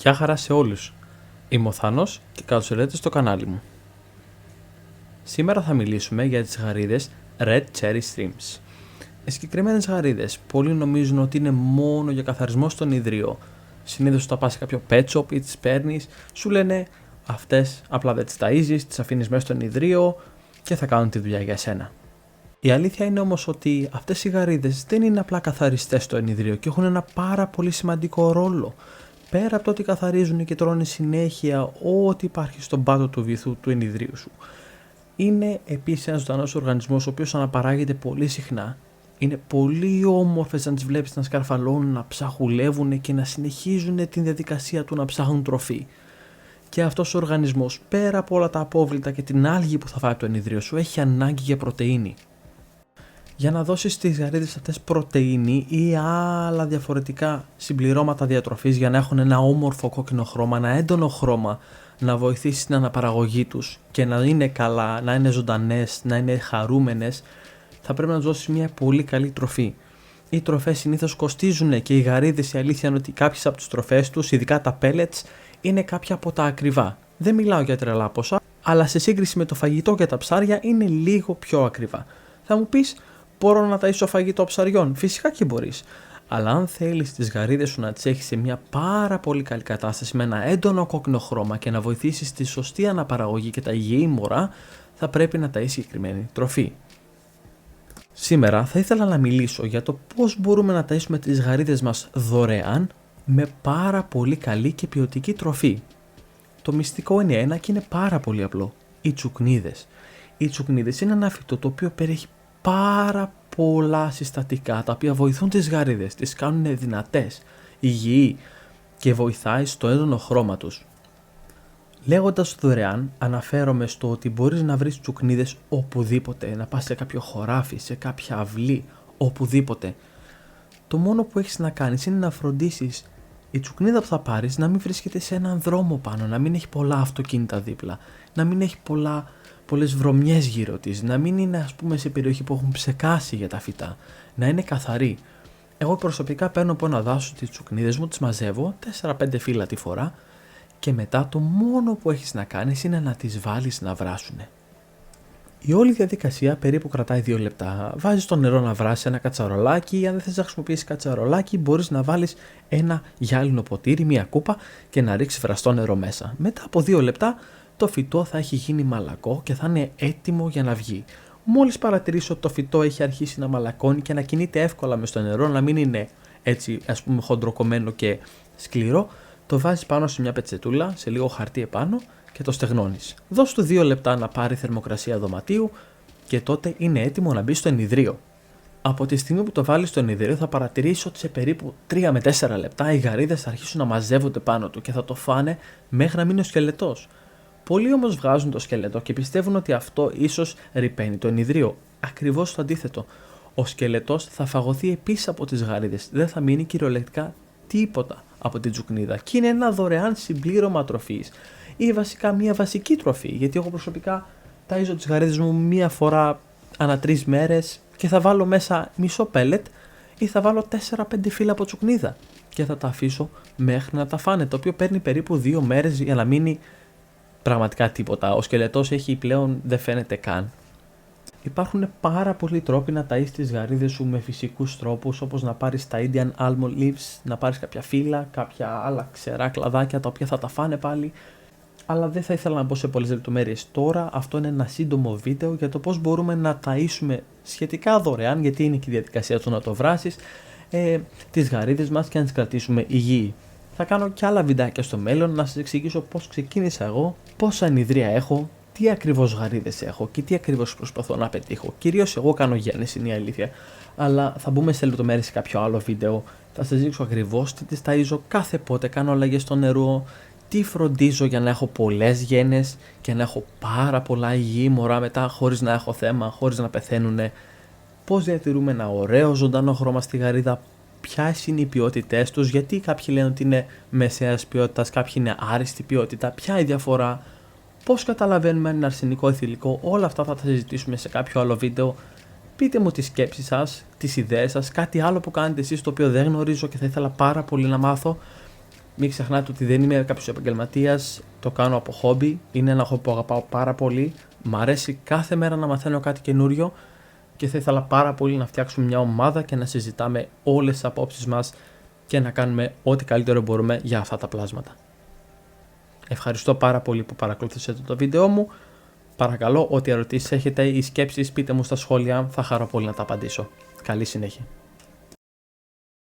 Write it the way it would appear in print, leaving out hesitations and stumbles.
Γεια χαρά σε όλους. Είμαι ο Θάνος και καλώς ήρθατε στο κανάλι μου. Σήμερα θα μιλήσουμε για τις γαρίδες Red Cherry Shrimps. Οι συγκεκριμένες γαρίδες πολλοί νομίζουν ότι είναι μόνο για καθαρισμό στον ιδρύο. Συνήθως όταν πας σε κάποιο pet shop ή τις παίρνεις, σου λένε αυτές απλά δεν τις ταΐζεις, τις αφήνεις μέσα στον ιδρύο και θα κάνουν τη δουλειά για σένα. Η αλήθεια είναι όμως ότι αυτές οι γαρίδες δεν είναι απλά καθαριστές στο ενιδρύο και έχουν ένα πάρα πολύ σημαντικό ρόλο. Πέρα από το ότι καθαρίζουν και τρώνε συνέχεια ό,τι υπάρχει στον πάτο του βυθού του ενιδρύου σου. Είναι επίσης ένας ζωντανός οργανισμός ο οποίος αναπαράγεται πολύ συχνά. Είναι πολύ όμορφες να τις βλέπεις να σκαρφαλώνουν, να ψαχουλεύουν και να συνεχίζουν την διαδικασία του να ψάχνουν τροφή. Και αυτός ο οργανισμός, πέρα από όλα τα απόβλητα και την άλγη που θα φάει από το ενιδρύο σου, έχει ανάγκη για πρωτεΐνη. Για να δώσεις στις γαρίδες αυτές πρωτεΐνη ή άλλα διαφορετικά συμπληρώματα διατροφής για να έχουν ένα όμορφο κόκκινο χρώμα, ένα έντονο χρώμα, να βοηθήσει την αναπαραγωγή τους και να είναι καλά, να είναι ζωντανές, να είναι χαρούμενες, θα πρέπει να τους δώσεις μια πολύ καλή τροφή. Οι τροφές συνήθως κοστίζουν και οι γαρίδες, η αλήθεια είναι ότι κάποιες από τις τροφές τους, ειδικά τα pellets, είναι κάποια από τα ακριβά. Δεν μιλάω για τρελά ποσά, αλλά σε σύγκριση με το φαγητό και τα ψάρια είναι λίγο πιο ακριβά. Θα μου πεις, μπορώ να ταΐσω φαγητό ψαριών? Φυσικά και μπορείς. Αλλά αν θέλεις τις γαρίδες σου να τις έχεις σε μια πάρα πολύ καλή κατάσταση με ένα έντονο κόκκινο χρώμα και να βοηθήσεις τη σωστή αναπαραγωγή και τα υγιή μωρά, θα πρέπει να ταΐσεις συγκεκριμένη τροφή. Σήμερα θα ήθελα να μιλήσω για το πώς μπορούμε να ταΐσουμε τις γαρίδες μας δωρεάν με πάρα πολύ καλή και ποιοτική τροφή. Το μυστικό είναι ένα και είναι πάρα πολύ απλό. Οι τσουκνίδες. Οι τσουκνίδες είναι ένα φυτό το οποίο περιέχει πάρα πολλά συστατικά τα οποία βοηθούν τις γαρίδες, τις κάνουν δυνατές, υγιεί και βοηθάει στο έντονο χρώμα τους. Λέγοντας δωρεάν, αναφέρομαι στο ότι μπορείς να βρεις τσουκνίδες οπουδήποτε, να πας σε κάποιο χωράφι, σε κάποια αυλή, οπουδήποτε. Το μόνο που έχεις να κάνεις είναι να φροντίσεις η τσουκνίδα που θα πάρεις να μην βρίσκεται σε έναν δρόμο πάνω, να μην έχει πολλά αυτοκίνητα δίπλα, να μην έχει πολλές βρωμιές γύρω της, να μην είναι ας πούμε σε περιοχή που έχουν ψεκάσει για τα φυτά, να είναι καθαρή. Εγώ προσωπικά παίρνω από ένα δάσος τις τσουκνίδες μου, τις μαζεύω 4-5 φύλλα τη φορά και μετά το μόνο που έχεις να κάνεις είναι να τις βάλεις να βράσουνε. Η όλη διαδικασία περίπου κρατάει 2 λεπτά. Βάζεις το νερό να βράσει ένα κατσαρολάκι. Αν δεν θες να χρησιμοποιήσεις κατσαρολάκι, μπορείς να βάλεις ένα γυάλινο ποτήρι, μια κούπα και να ρίξεις βραστό νερό μέσα. Μετά από 2 λεπτά το φυτό θα έχει γίνει μαλακό και θα είναι έτοιμο για να βγει. Μόλις παρατηρήσεις ότι το φυτό έχει αρχίσει να μαλακώνει και να κινείται εύκολα μες στο νερό, να μην είναι έτσι ας πούμε χοντροκομμένο και σκληρό, το βάζεις πάνω σε μια πετσετούλα, σε λίγο χαρτί επάνω και το στεγνώνεις. Δώσ' του 2 λεπτά να πάρει θερμοκρασία δωματίου και τότε είναι έτοιμο να μπει στο ενιδρύο. Από τη στιγμή που το βάλεις στο ενιδρύο θα παρατηρήσεις ότι σε περίπου 3 με 4 λεπτά οι γαρίδες θα αρχίσουν να μαζεύονται πάνω του και θα το φάνε μέχρι να μείνει ο σκελετός. Πολλοί όμως βγάζουν το σκελετό και πιστεύουν ότι αυτό ίσως ρυπαίνει το ενιδρύο. Ακριβώς το αντίθετο. Ο σκελετός θα φαγωθεί επίσης από τις γαρίδες. Δεν θα μείνει κυριολεκτικά τίποτα από την τσουκνίδα. Και είναι ένα δωρεάν συμπλήρωμα τροφής. Ή βασικά μια βασική τροφή. Γιατί εγώ προσωπικά ταΐζω τις γαρίδες μου μία φορά ανά 3 μέρες και θα βάλω μέσα μισό πέλετ ή θα βάλω 4-5 φύλλα από τσουκνίδα. Και θα τα αφήσω μέχρι να τα φάνε. Το οποίο παίρνει περίπου 2 μέρες για να μείνει πραγματικά τίποτα. Ο σκελετός έχει πλέον δεν φαίνεται καν. Υπάρχουν πάρα πολλοί τρόποι να ταΐσεις τις γαρίδες σου με φυσικούς τρόπους, όπως να πάρεις τα Indian almond leaves, να πάρεις κάποια φύλλα, κάποια άλλα ξερά κλαδάκια τα οποία θα τα φάνε πάλι. Αλλά δεν θα ήθελα να μπω σε πολλές λεπτομέρειες τώρα. Αυτό είναι ένα σύντομο βίντεο για το πώς μπορούμε να ταΐσουμε σχετικά δωρεάν, γιατί είναι και η διαδικασία του να το βράσεις, τις γαρίδες μας και να τις κρατήσουμε υγιή. Θα κάνω και άλλα βιντεάκια στο μέλλον να σας εξηγήσω πώς ξεκίνησα εγώ, πόσα ενιδρία έχω, τι ακριβώς γαρίδες έχω και τι ακριβώς προσπαθώ να πετύχω. Κυρίως εγώ κάνω γέννηση, είναι η αλήθεια. Αλλά θα μπούμε σε λεπτομέρειες σε κάποιο άλλο βίντεο. Θα σας δείξω ακριβώς τι τις ταΐζω κάθε πότε, κάνω αλλαγές στο νερό, τι φροντίζω για να έχω πολλές γένες και να έχω πάρα πολλά υγιή μωρά μετά χωρίς να έχω θέμα, χωρίς να πεθαίνουνε. Πώς διατηρούμε ένα ωραίο ζωντανό χρώμα στη γαρίδα, ποιες είναι οι ποιότητές τους, γιατί κάποιοι λένε ότι είναι μεσαίας ποιότητας, κάποιοι είναι άριστη ποιότητα, ποια η διαφορά, πώς καταλαβαίνουμε αν είναι αρσενικό ή θηλυκό, όλα αυτά θα τα συζητήσουμε σε κάποιο άλλο βίντεο. Πείτε μου τις σκέψεις σας, τις ιδέες σας, κάτι άλλο που κάνετε εσείς το οποίο δεν γνωρίζω και θα ήθελα πάρα πολύ να μάθω. Μην ξεχνάτε ότι δεν είμαι κάποιος επαγγελματίας, το κάνω από χόμπι, είναι ένα χόμπι που αγαπάω πάρα πολύ, μ' αρέσει κάθε μέρα να μαθαίνω κάτι καινούριο και θα ήθελα πάρα πολύ να φτιάξουμε μια ομάδα και να συζητάμε όλες τις απόψεις μας και να κάνουμε ό,τι καλύτερο μπορούμε για αυτά τα πλάσματα. Ευχαριστώ πάρα πολύ που παρακολουθήσατε το βίντεο μου. Παρακαλώ, ό,τι ερωτήσεις έχετε ή σκέψεις πείτε μου στα σχόλια, θα χαρώ πολύ να τα απαντήσω. Καλή συνέχεια.